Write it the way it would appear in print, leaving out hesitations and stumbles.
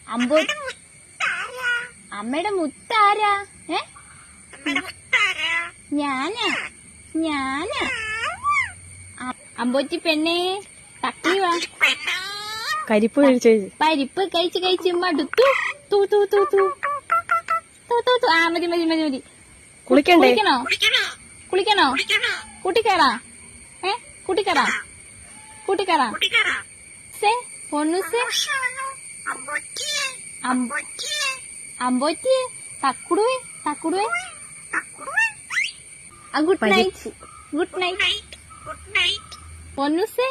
അമ്പോ അമ്മയുടെ മുത്താരാ? ഞാനാ അമ്പോറ്റി പെണ്ണേ തക്കി വാ. പരിപ്പ് കഴിച്ച് മടുത്തു. ആ മതി. കുളിക്കണ്ടേ? കുളിക്കണോ? കൂട്ടിക്കേറാ കൂട്ടിക്കേറാ പൊണ്ണുസേ അമ്പോറ്റിയെ തക്കുടുവേ ഗുഡ് നൈറ്റ് പൊണ്ണുസേ